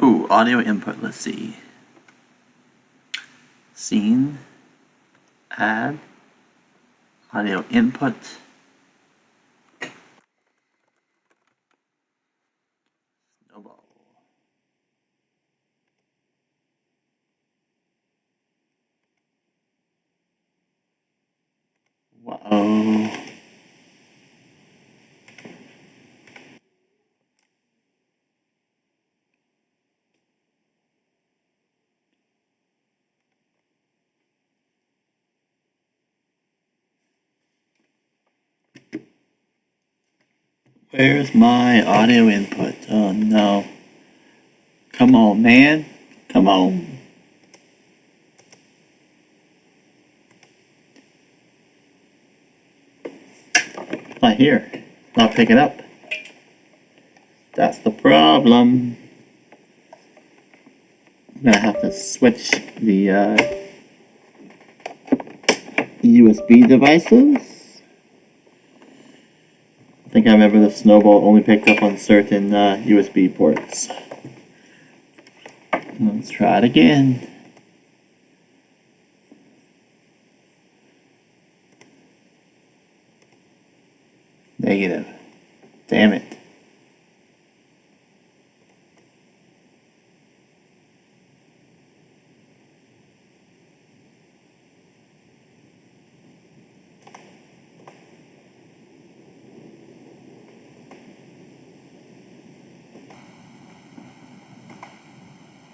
Ooh, audio input, let's see. Scene, add, audio input. Snowball. Whoa. Where's my audio input? Oh no. Come on, man. Come on. Not here. Not picking up. That's the problem. I'm gonna have to switch the USB devices. I think I remember the Snowball only picked up on certain USB ports. Let's try it again. Negative. Damn it.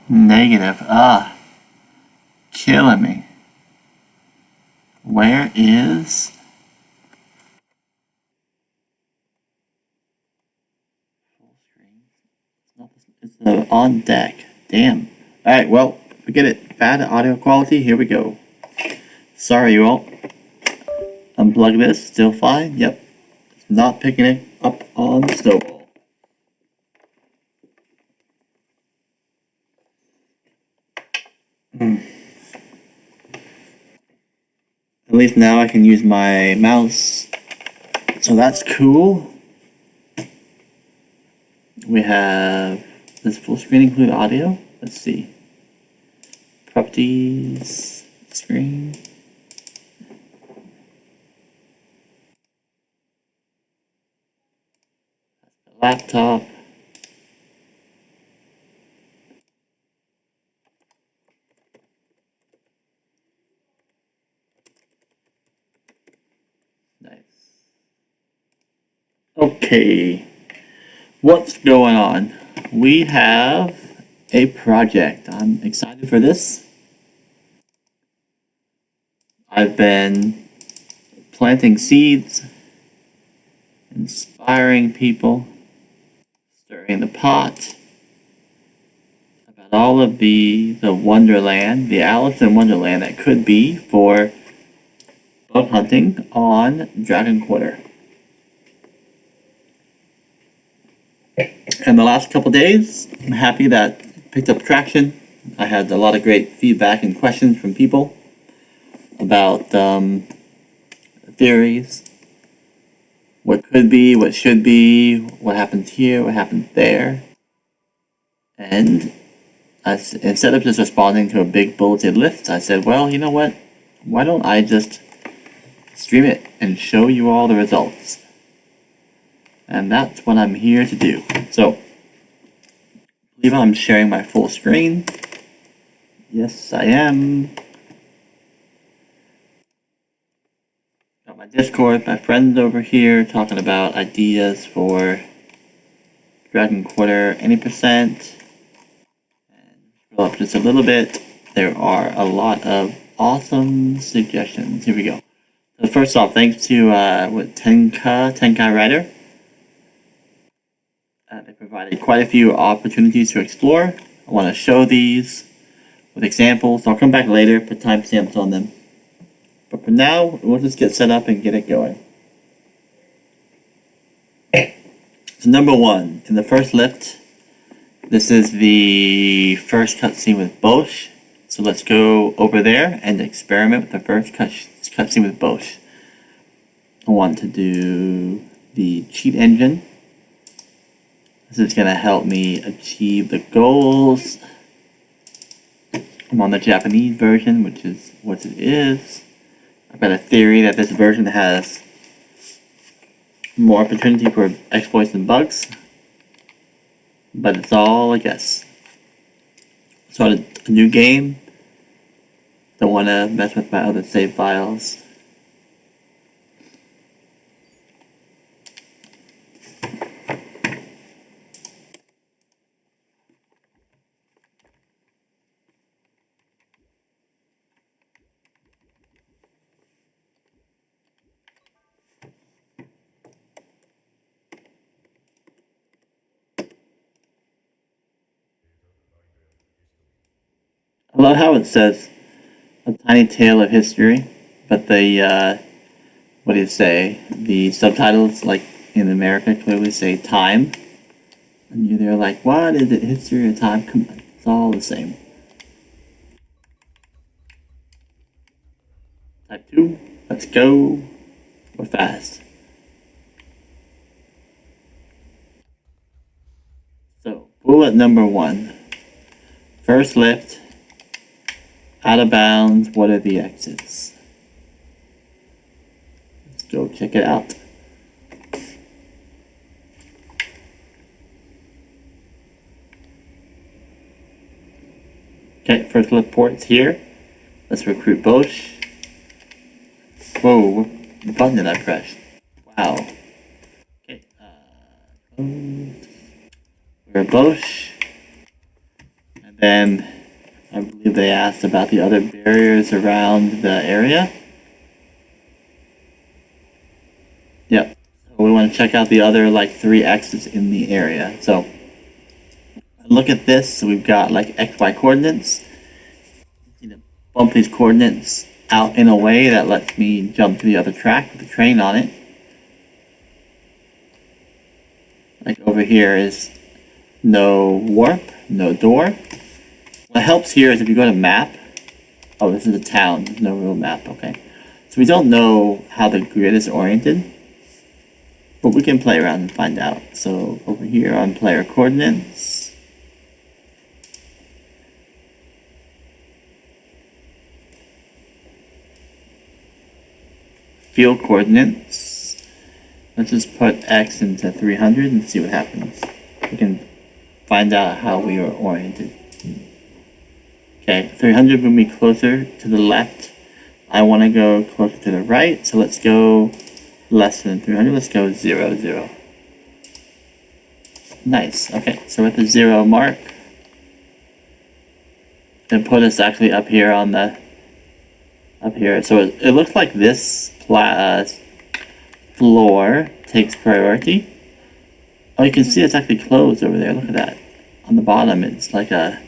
Negative. Killing me. Where is... full screen? It's the on deck. Damn. Alright, well, forget it. Bad audio quality. Here we go. Sorry, you all. Unplug this. Still fine. Yep. It's not picking it up on the Snowball. At least now I can use my mouse. So that's cool. We have, does full screen include audio? Let's see. Properties, screen. Laptop. Nice. Okay. What's going on? We have a project. I'm excited for this. I've been planting seeds, inspiring people, stirring the pot about all of the Wonderland, the Alice in Wonderland that could be for bug hunting on Dragon Quarter. And the last couple days, I'm happy that it picked up traction. I had a lot of great feedback and questions from people about theories, what could be, what should be, what happens here, what happens there. And instead of just responding to a big bulleted list, I said, well, you know what? Why don't I just stream it and show you all the results? And that's what I'm here to do. So, I believe I'm sharing my full screen. Yes, I am. Got my Discord, my friends over here talking about ideas for Dragon Quarter any percent. And scroll up just a little bit. There are a lot of awesome suggestions. Here we go. So first off, thanks to Tenkai Rider. They provided quite a few opportunities to explore. I want to show these with examples. I'll come back later, put timestamps on them. But for now, we'll just get set up and get it going. So number one, in the first lift, this is the first cutscene with Bosch. So let's go over there and experiment with the first cutscene with Bosch. I want to do the cheat engine. This is going to help me achieve the goals. I'm on the Japanese version, which is what it is. I've got a theory that this version has more opportunity for exploits and bugs, but it's all a guess. So a new game. Don't want to mess with my other save files. I love how it says a tiny tale of history, but the what do you say? The subtitles, like in America, clearly say time, and you're there like, what is it? History or time? Come on, it's all the same. Type 2. Let's go. We're fast. So bullet number 1. First lift. Out of bounds, what are the exits? Let's go check it out. Okay, first lift port's here. Let's recruit Bosch. Whoa, what button did I press? Wow. Okay, we're Bosch. And then I believe they asked about the other barriers around the area. Yep. So we want to check out the other like 3 X's in the area. So look at this. So we've got like XY coordinates. You need to bump these coordinates out in a way that lets me jump to the other track with the train on it. Like over here is no warp, no door. What helps here is if you go to map. Oh, this is a town. There's no real map. Okay. So we don't know how the grid is oriented, but we can play around and find out. So over here on player coordinates, field coordinates, let's just put X into 300 and see what happens. We can find out how we are oriented. Okay, 300 will be closer to the left. I want to go closer to the right, so let's go less than 300. Let's go 0, 0. Nice. Okay, so we're at the 0 mark. And put us actually up here on the So it looks like this floor takes priority. Oh, you can see it's actually closed over there. Look at that. On the bottom, it's like a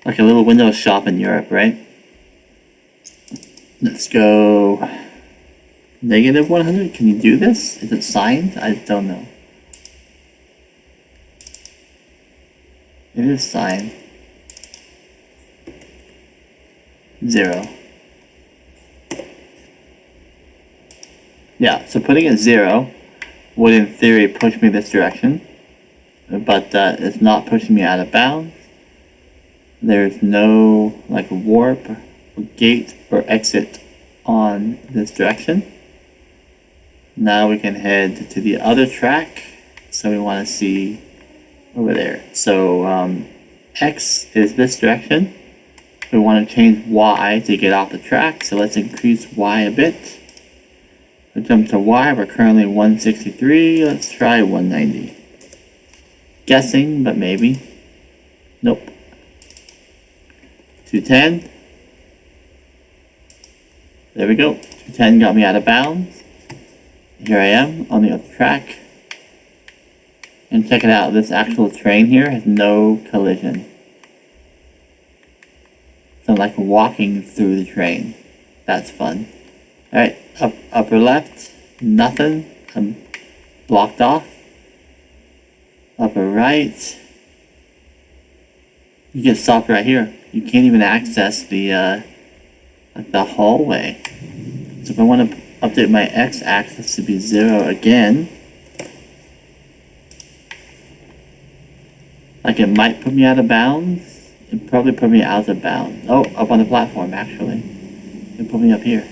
little window shop in Europe, right? Let's go negative 100. Can you do this? Is it signed? I don't know. It is signed. 0. Yeah, so putting it 0 would in theory push me this direction, but it's not pushing me out of bounds. There's no like warp or gate or exit on this direction. Now we can head to the other track. So we want to see over there. So X is this direction. We want to change Y to get off the track. So let's increase Y a bit. We jump to Y. We're currently 163. Let's try 190. Guessing, but maybe. Nope. 210. There we go. 210 got me out of bounds. Here I am on the other track. And check it out. This actual train here has no collision. So I'm like walking through the train. That's fun. Alright, upper left, nothing. I'm blocked off. Upper right. You get stopped right here. You can't even access the hallway. So if I want to update my x-axis to be 0 again, Like it might put me out of bounds. It probably put me out of bounds. Oh, up on the platform actually. It put me up here.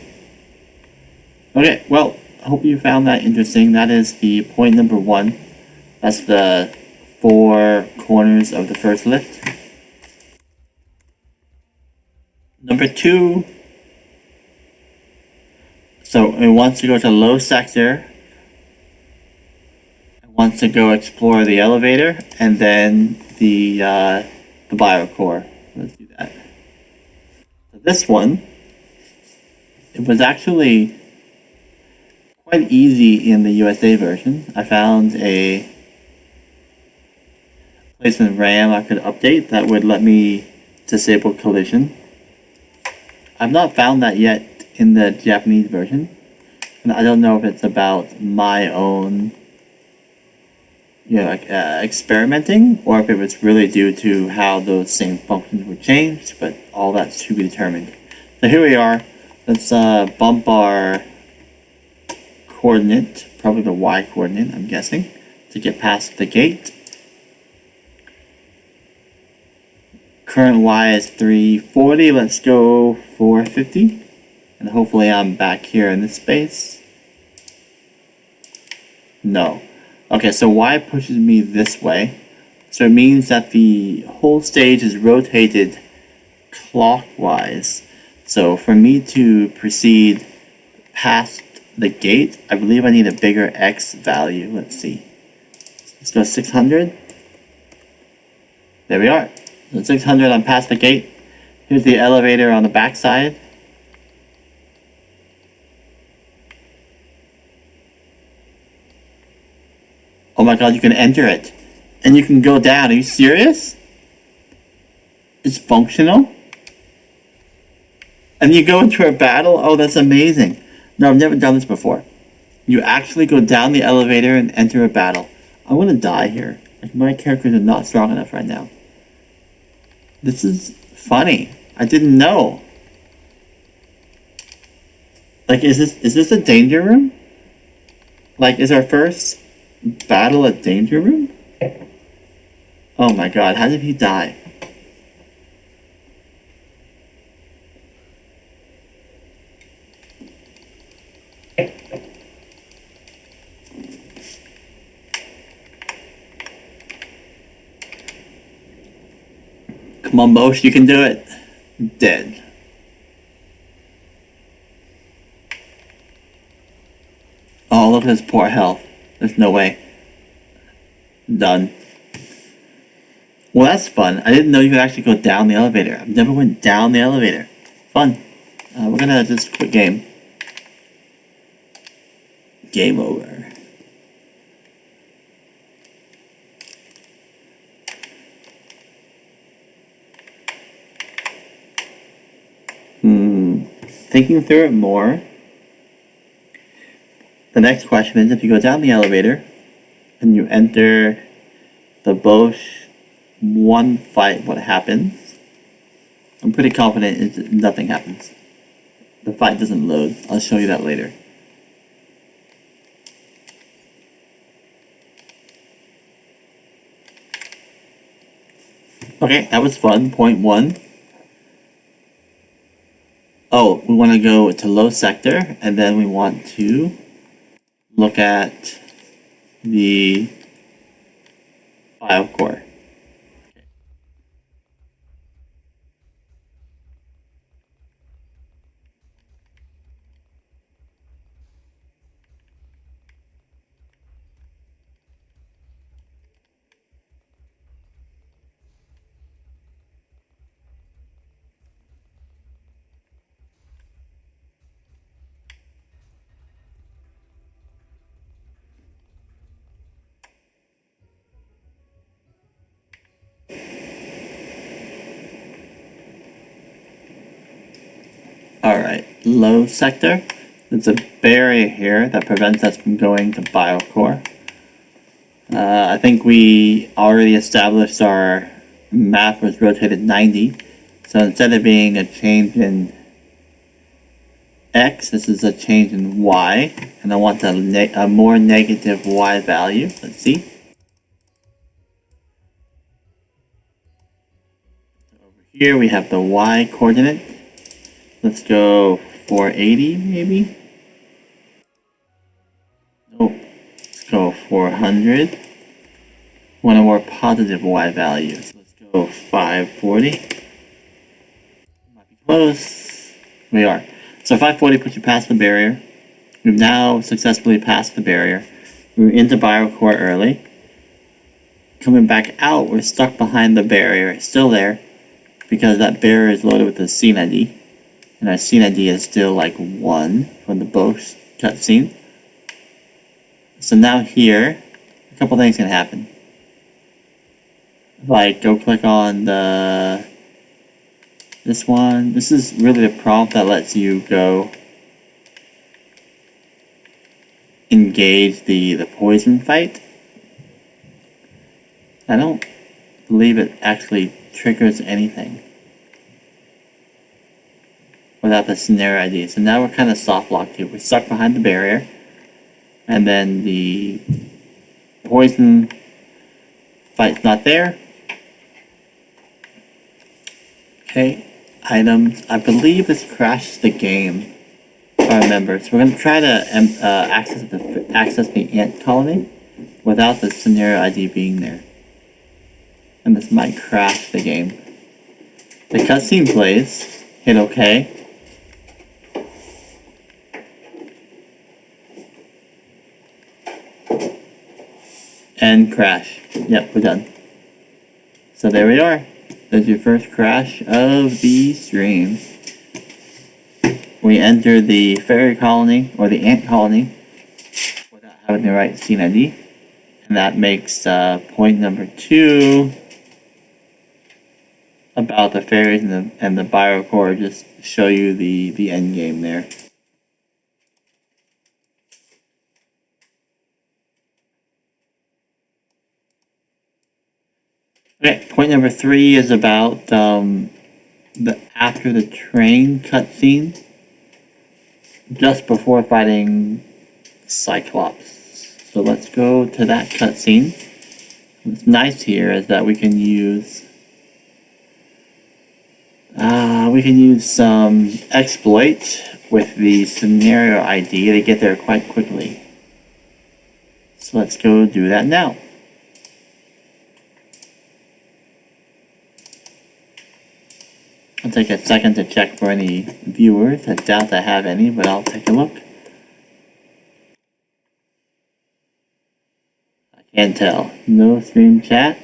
Okay, well, I hope you found that interesting. That is the point number 1. That's the 4 corners of the first lift. Number 2. So it wants to go to low sector. It wants to go explore the elevator and then the biocore. Let's do that. So this one, it was actually quite easy in the USA version. I found a place in RAM I could update that would let me disable collision. I've not found that yet in the Japanese version, and I don't know if it's about my own, experimenting, or if it was really due to how those same functions were changed. But all that's to be determined. So here we are. Let's bump our coordinate, probably the Y coordinate, I'm guessing, to get past the gate. Current Y is 340. Let's go 450. And hopefully I'm back here in this space. No. Okay, so Y pushes me this way. So it means that the whole stage is rotated clockwise. So for me to proceed past the gate, I believe I need a bigger X value. Let's see. Let's go 600. There we are. So 600, I'm past the gate. Here's the elevator on the back side. Oh my god, you can enter it. And you can go down. Are you serious? It's functional? And you go into a battle? Oh, that's amazing. No, I've never done this before. You actually go down the elevator and enter a battle. I want to die here. Like, my characters are not strong enough right now. This is funny. I didn't know. Like, is this a danger room? Like, is our first battle a danger room? Oh my god, how did he die? Come on, Bosch, you can do it. Dead. Oh, look at his poor health. There's no way. Done. Well, that's fun. I didn't know you could actually go down the elevator. I've never went down the elevator. Fun. We're gonna just quit game. Game over. Thinking through it more, the next question is, if you go down the elevator and you enter the Bosch 1 fight, what happens? I'm pretty confident nothing happens. The fight doesn't load. I'll show you that later. Okay, that was fun. Point 1. Oh, we want to go to low sector, and then we want to look at the biocore. Alright, low sector. There's a barrier here that prevents us from going to biocore. I think we already established our map was rotated 90. So instead of being a change in X, this is a change in Y. And I want a more negative Y value. Let's see. Over here we have the y coordinate. Let's go 480 maybe. Nope. Let's go 400. Want a more positive y value. So let's go 540. Might be close. We are. So 540 puts you past the barrier. We've now successfully passed the barrier. We're into BioCore early. Coming back out, we're stuck behind the barrier. It's still there because that barrier is loaded with the scene ID. And our scene ID is still like 1 from the Bosch cutscene. So now here, a couple things can happen. Like, go click on this one. This is really the prompt that lets you go engage the poison fight. I don't believe it actually triggers anything without the scenario ID. So now we're kind of soft locked here. We're stuck behind the barrier, and then the poison fight's not there. Okay, items. I believe this crashes the game, if I remember. So we're gonna try to access the ant colony without the scenario ID being there, and this might crash the game. The cutscene plays. Hit OK. And crash. Yep, we're done. So there we are. There's your first crash of the stream. We enter the fairy colony, or the ant colony, without having the right scene ID. And that makes point number 2 about the fairies and the BioCore, just to show you the end game there. Okay, point number 3 is about the after the train cutscene, just before fighting Cyclops. So let's go to that cutscene. What's nice here is that we can use some exploit with the scenario ID to get there quite quickly. So let's go do that now. I'll take a second to check for any viewers. I doubt I have any, but I'll take a look. I can't tell. No stream chat.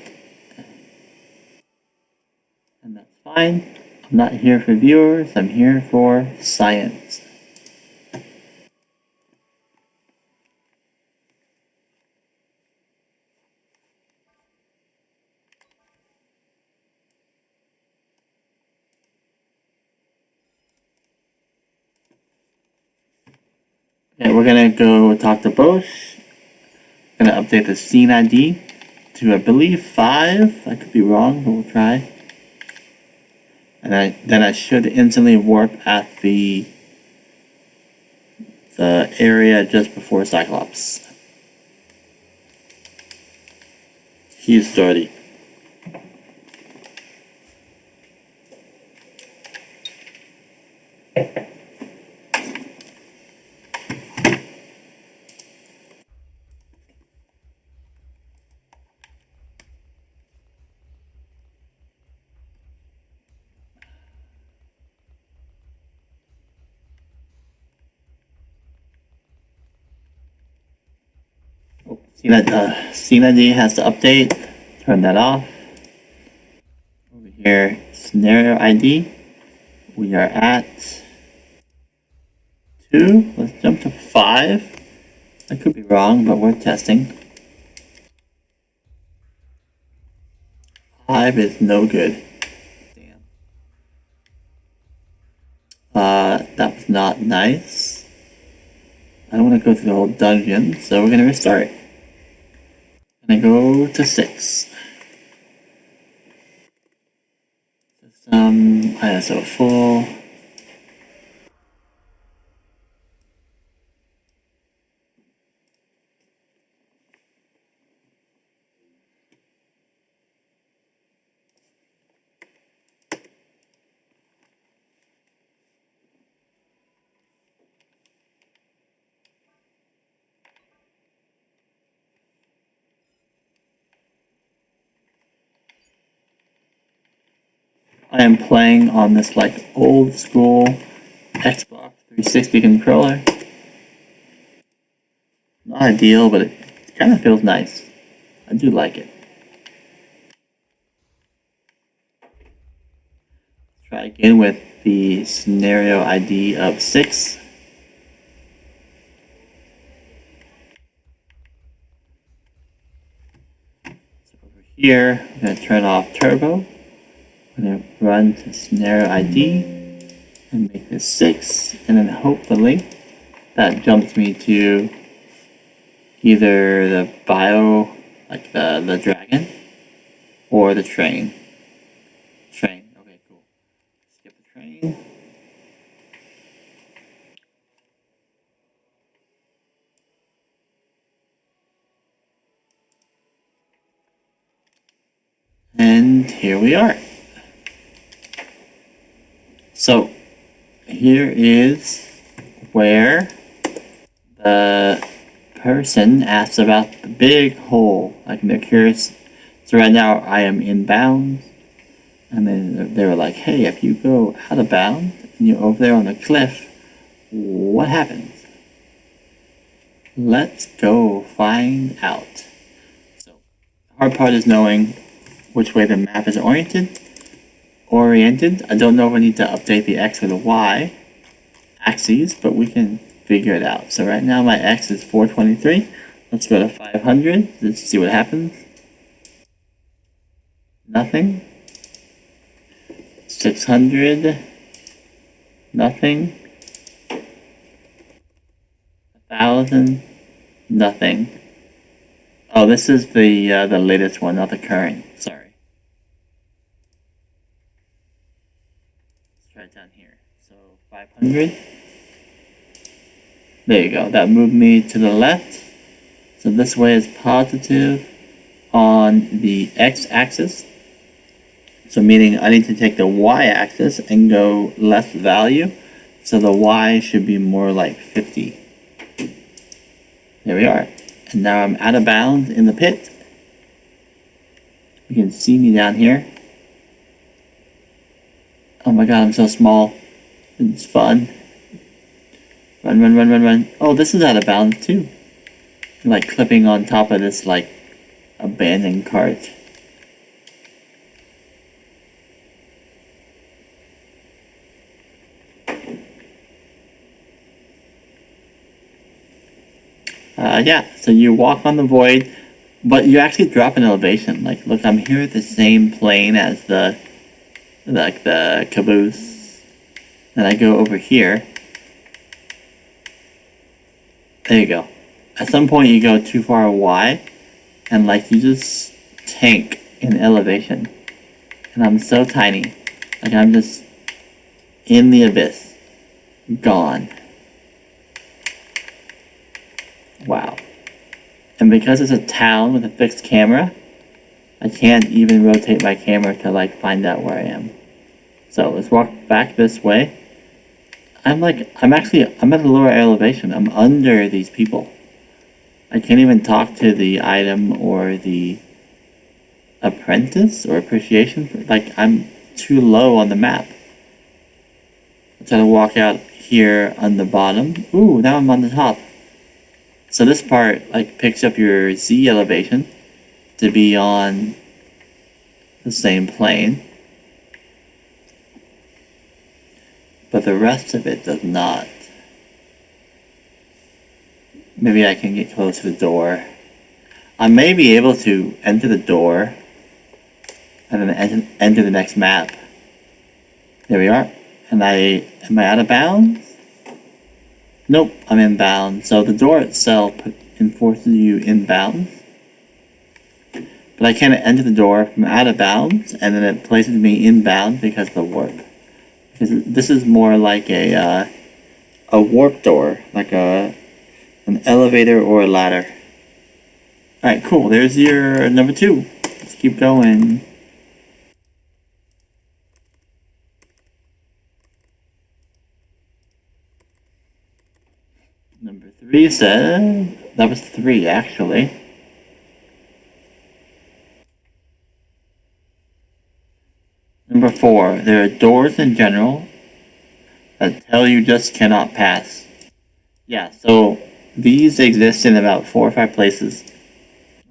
And that's fine. I'm not here for viewers. I'm here for science. Okay, we're gonna go talk to Bosch. Gonna update the scene ID to, I believe, 5. I could be wrong, but we'll try. And then I should instantly warp at the area just before Cyclops. He's dirty. See that scene ID has to update. Turn that off. Over here, scenario ID. We are at 2. Let's jump to 5. I could be wrong, but we're testing. 5 is no good. Damn. That was not nice. I don't want to go through the whole dungeon, so we're gonna restart. And I go to 6. ISO full. I am playing on this like old school Xbox 360 controller. Not ideal, but it kind of feels nice. I do like it. Try again with the scenario ID of 6. So over here, I'm going to turn off turbo. I'm going to run to scenario ID and make this 6, and then hopefully that jumps me to either the bio, like the dragon, or the train. Train, okay, cool. Skip the train. And here we are. So here is where the person asks about the big hole. Like they're curious. So right now I am in bounds. And then they were like, hey, if you go out of bounds and you're over there on the cliff, what happens? Let's go find out. So the hard part is knowing which way the map is oriented. I don't know if I need to update the X or the Y axes, but we can figure it out. So right now my X is 423. Let's go to 500. Let's see what happens. Nothing. 600. Nothing. 1,000. Nothing. Oh, this is the latest one, not the current. Sorry. Let's try it down here. So 500. There you go. That moved me to the left. So this way is positive on the x-axis. So meaning I need to take the y-axis and go less value. So the y should be more like 50. There we are. And now I'm out of bounds in the pit. You can see me down here. Oh my god, I'm so small. It's fun. Run, run, run, run, run. Oh, this is out of bounds too. Like clipping on top of this like abandoned cart. Yeah, so you walk on the void, but you actually drop an elevation. Like, look, I'm here at the same plane as the caboose. And I go over here. There you go. At some point you go too far wide, and like you just tank in elevation. And I'm so tiny. Like I'm just in the abyss. Gone. Wow. And because it's a town with a fixed camera, I can't even rotate my camera to like find out where I am. So let's walk back this way. I'm at a lower elevation. I'm under these people. I can't even talk to the item or the apprentice or appreciation. Like I'm too low on the map. Let's try to walk out here on the bottom. Ooh, now I'm on the top. So this part like picks up your Z elevation to be on the same plane, but the rest of it does not. Maybe I can get close to the door. I may be able to enter the door and then enter the next map. There we are. And am I out of bounds? Nope, I'm in bounds. So the door itself enforces you in bounds. But I can't enter the door from out of bounds, and then it places me in bounds because of the warp. Because this is more like a warp door, like an elevator or a ladder. Alright, cool. There's your number 2. Let's keep going. Number 3 said... That was 3, actually. Number Number 4, there are doors in general that tell you just cannot pass. Yeah, so these exist in about 4 or 5 places.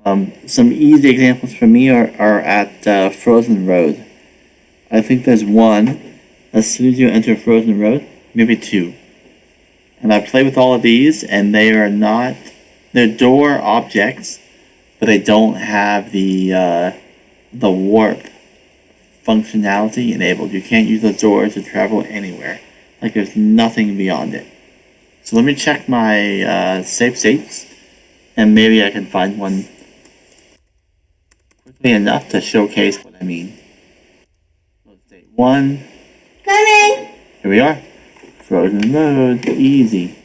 Some easy examples for me are at Frozen Road. I think there's one as soon as you enter Frozen Road, maybe 2. And I played with all of these, and they're door objects, but they don't have the warp functionality enabled. You can't use those doors to travel anywhere. Like there's nothing beyond it. So let me check my save states, and maybe I can find one quickly enough to showcase what I mean. Load state 1. Coming! Here we are. Frozen Road, easy.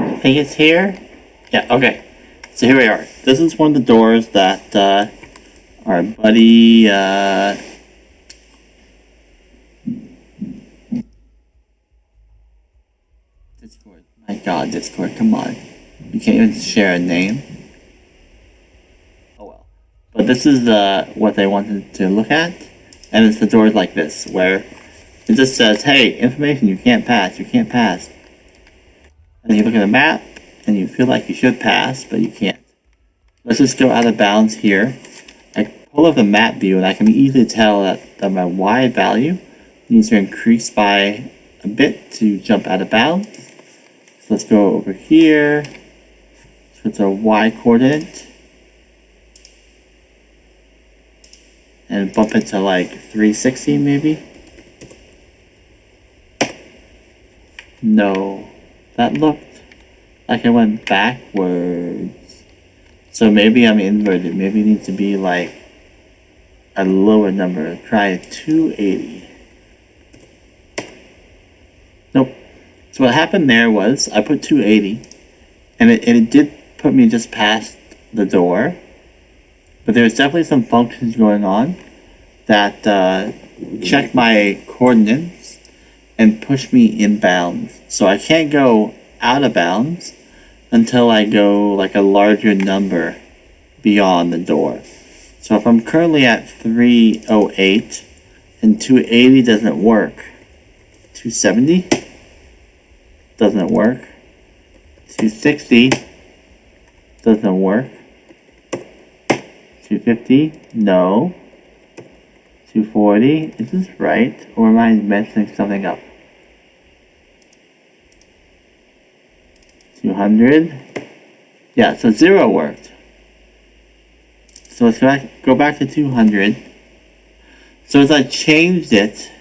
I think it's here. Yeah, okay. So here we are. This is one of the doors that our buddy Discord. My god, Discord, come on. You can't even share a name. Oh well. But this is what they wanted to look at. And it's the doors like this, where it just says, hey, information you can't pass, you can't pass. And then you look at the map, and you feel like you should pass, but you can't. Let's just go out of bounds here. I pull up the map view, and I can easily tell that my Y value needs to increase by a bit to jump out of bounds. So let's go over here. So it's a Y coordinate. And bump it to like 360 maybe. No. That looked like I went backwards. So maybe I'm inverted. Maybe it needs to be like a lower number. Try 280. Nope. So what happened there was I put 280 and it did put me just past the door. But there's definitely some functions going on that check my coordinates and push me in bounds. So I can't go out of bounds until I go like a larger number beyond the door. So if I'm currently at 308 and 280 doesn't work, 270 doesn't work, 260 doesn't work, 250, no, 240, is this right, or am I messing something up? 200, yeah, so 0 worked. So let's go back to 200. So as I changed it,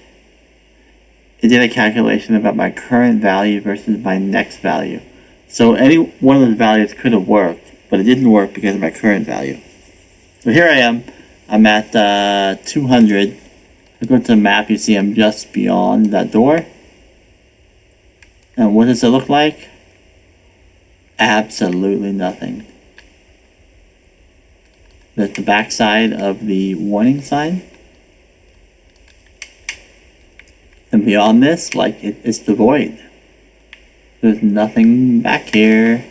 it did a calculation about my current value versus my next value. So any one of those values could have worked, but it didn't work because of my current value. So here I am. I'm at 200. If I go to the map, you see I'm just beyond that door. And what does it look like? Absolutely nothing. That's the backside of the warning sign. And beyond this, like, it's the void. There's nothing back here.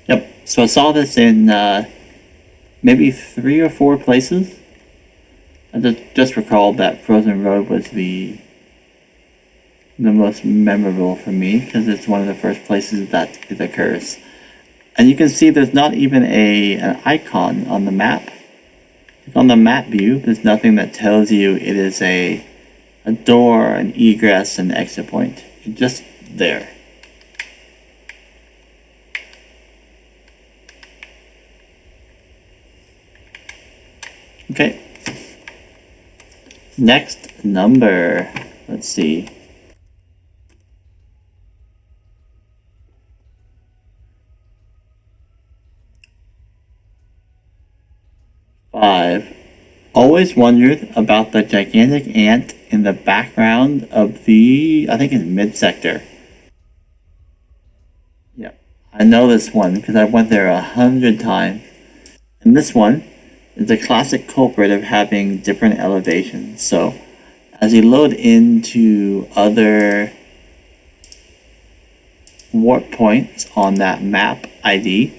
Yep, so I saw this in maybe 3 or 4 places. I just recalled that Frozen Road was the most memorable for me because it's one of the first places that it occurs. And you can see there's not even an icon on the map. On the map view, there's nothing that tells you it is a door, an egress, and exit point. It's just there. Okay. Next number. Let's see. 5. Always wondered about the gigantic ant in the background of the, I think it's mid-sector. Yep, I know this one because I went there 100 times. And this one is the classic culprit of having different elevations. So as you load into other warp points on that map ID,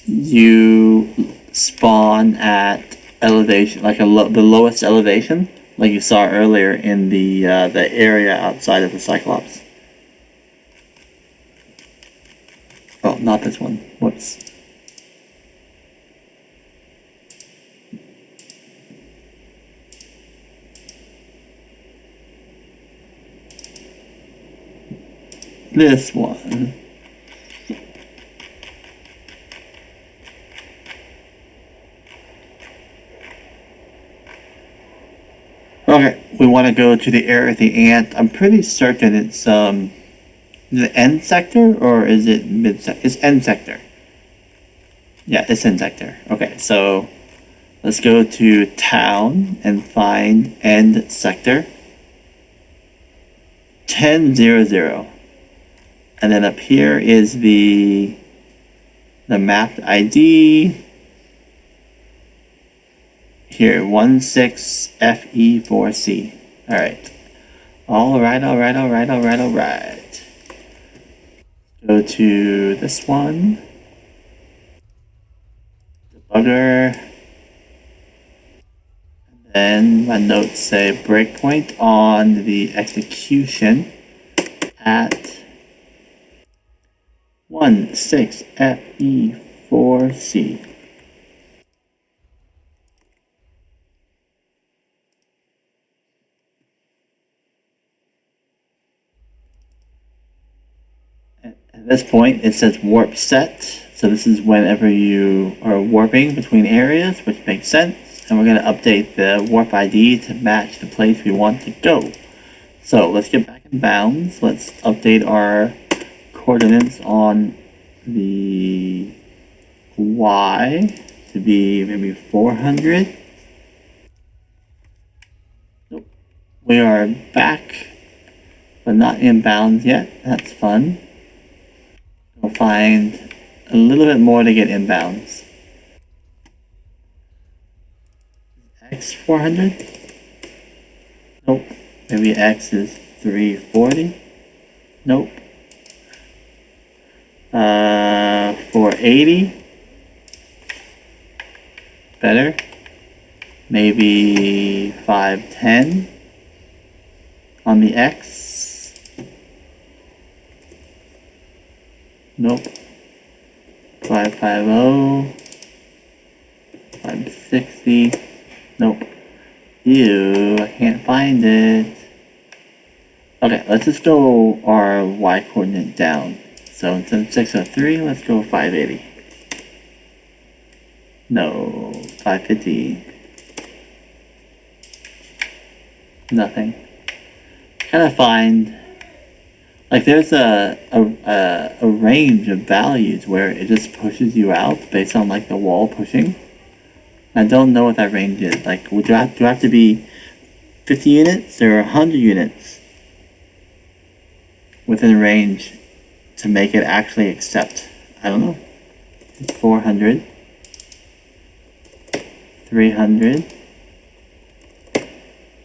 you spawn at elevation, like the lowest elevation, like you saw earlier in the area outside of the Cyclops. Oh, not this one. Whoops. This one. Okay, we want to go to the area of the ant. I'm pretty certain it's the end sector, or is it mid sector? It's end sector. Yeah, it's end sector. Okay, so let's go to town and find end sector 1000. And then up here is the mapped ID. Here, 16FE4C. Alright. Alright. Go to this one. Debugger. And then my notes say breakpoint on the execution at 16FE4C. At this point, it says warp set. So this is whenever you are warping between areas, which makes sense. And we're going to update the warp ID to match the place we want to go. So let's get back in bounds. Let's update our coordinates on the Y to be maybe 400. Nope. We are back, but not in bounds yet. That's fun. We'll find a little bit more to get inbounds. X 400? Nope. Maybe X is 340? Nope. 480? Better. Maybe 510 on the X. Nope. 550. 560. Nope. Ew, I can't find it. Okay, let's just go our Y coordinate down. So instead of 603, let's go 580. No, 550. Nothing. Kind of find, like there's a range of values where it just pushes you out based on like the wall pushing. I don't know what that range is. Like, do I have to be 50 units or 100 units within range to make it actually accept? I don't know. 400, 300,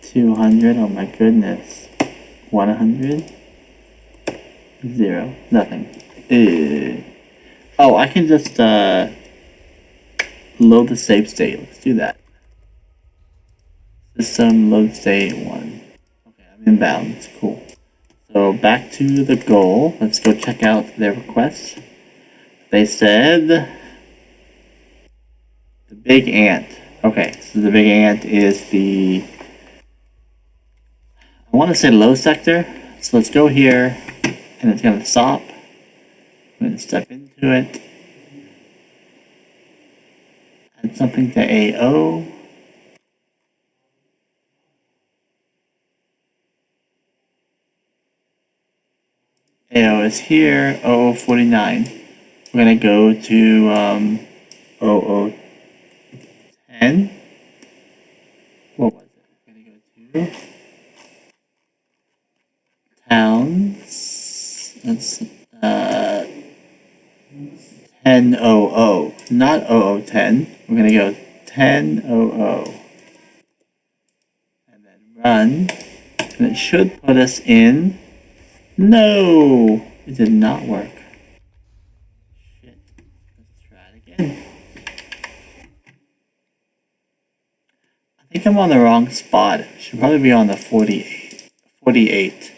200. Oh my goodness. 100. 0. Nothing. Ew. Oh, I can just load the save state. Let's do that. System load state 1. Okay, I'm in bounds. Cool. So back to the goal. Let's go check out their request. They said the big ant. Okay, so the big ant is the, I want to say low sector. So let's go here and it's going to stop. I'm going to step into it. and something to AO. AO is here, 0049. We're gonna go to 0010. What was it? We're gonna go to towns. That's 1000, not 0010. We're gonna go 1000 and then run, and it should put us in. No, it did not work. Shit. Let's try it again. I think I'm on the wrong spot. Should probably be on the 48.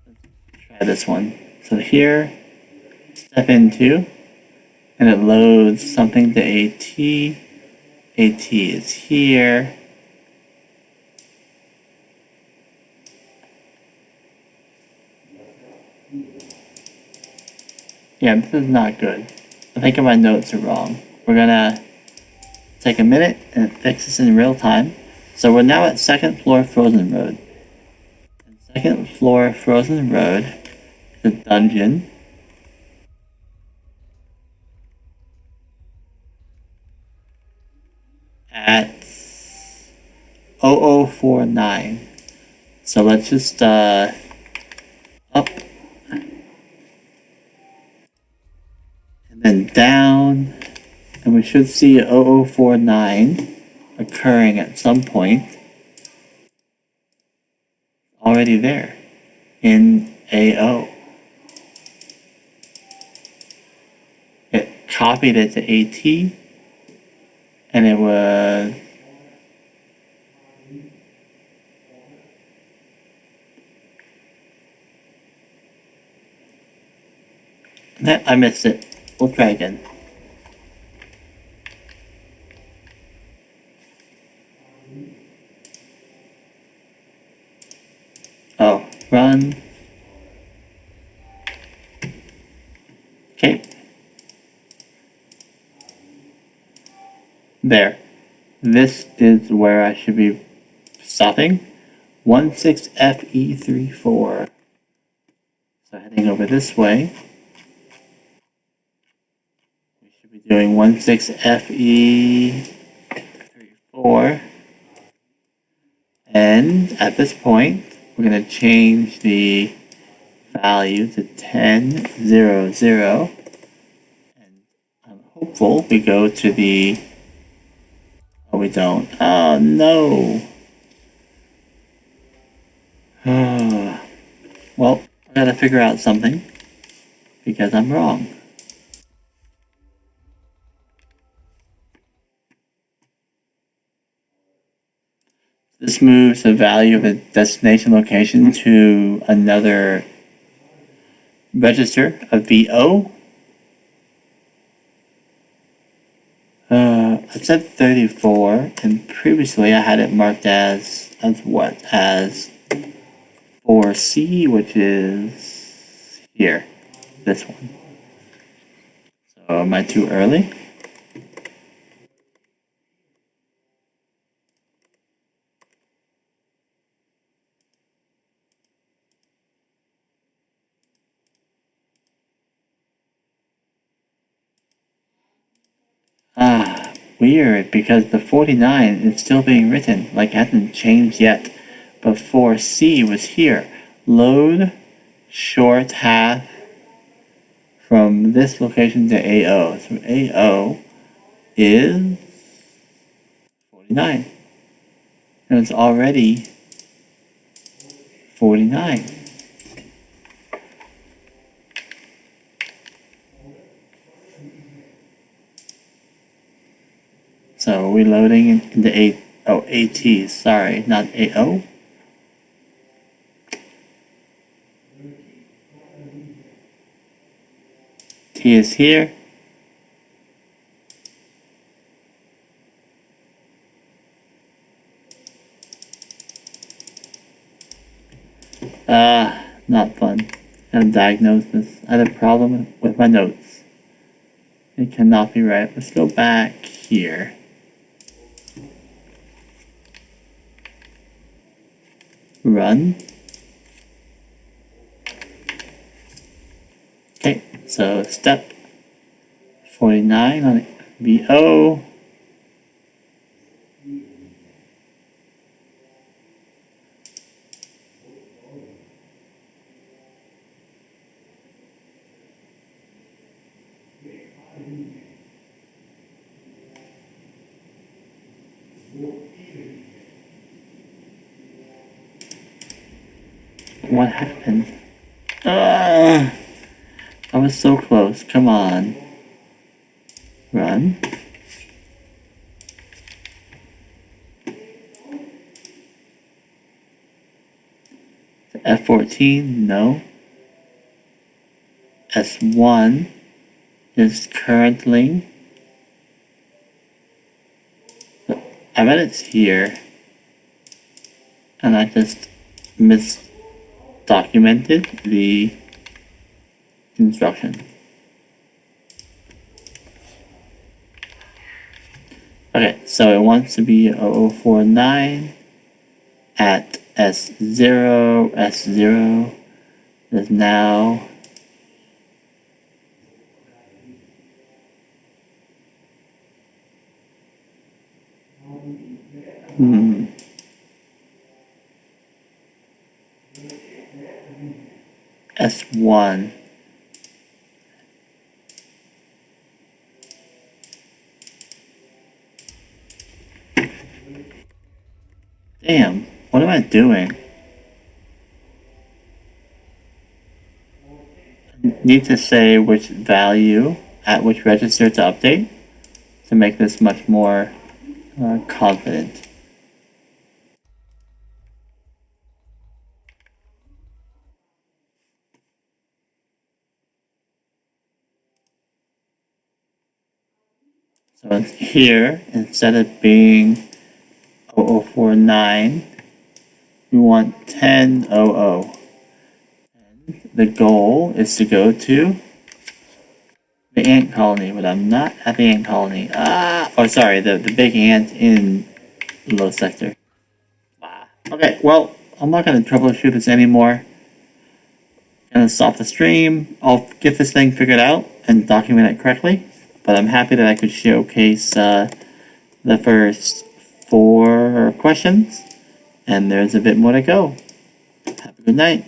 Let's try this one. So here, step into, and it loads something to AT. AT is here. Yeah, this is not good. I think my notes are wrong. We're gonna take a minute and fix this in real time. So we're now at second floor Frozen Road. And second floor Frozen Road is a dungeon. At 0049. So let's just up. And then down. And we should see 0049 occurring at some point. Already there in AO. It copied it to AT, and it was I missed it. We'll try again. Oh, run. Okay. There. This is where I should be stopping. 16FE34. So heading over this way. We should be doing 16FE34. And at this point, we're going to change the value to 1000. And I'm hopeful we go to the... Oh, we don't. Oh, no. Well, I gotta figure out something. Because I'm wrong. This moves the value of the destination location to another register of VO. I said 34, and previously I had it marked as what? As 4C, which is here. This one. So am I too early? Weird, because the 49 is still being written, like it hasn't changed yet. But 4C was here. Load short half from this location to AO. So AO is 49. And it's already 49. So are we loading into AT, sorry, not AO. T is here. Not fun. Gotta diagnose this. I had a problem with my notes. It cannot be right. Let's go back here. Run. Okay, so step 49 on VO. What happened? I was so close. Come on. Run. F14, no. S1 is currently. I bet it's here. And I just misdocumented the instruction. Okay, so it wants to be 0049 at S0. S0 is now S1. Damn, what am I doing? I need to say which value at which register to update to make this much more confident. So it's here, instead of being 0049, we want 1000. And the goal is to go to the ant colony, but I'm not at the ant colony. Oh, sorry, the big ant in low sector. Okay, well, I'm not going to troubleshoot this anymore. I'm going to stop the stream. I'll get this thing figured out and document it correctly. But I'm happy that I could showcase the first 4 questions. And there's a bit more to go. Have a good night.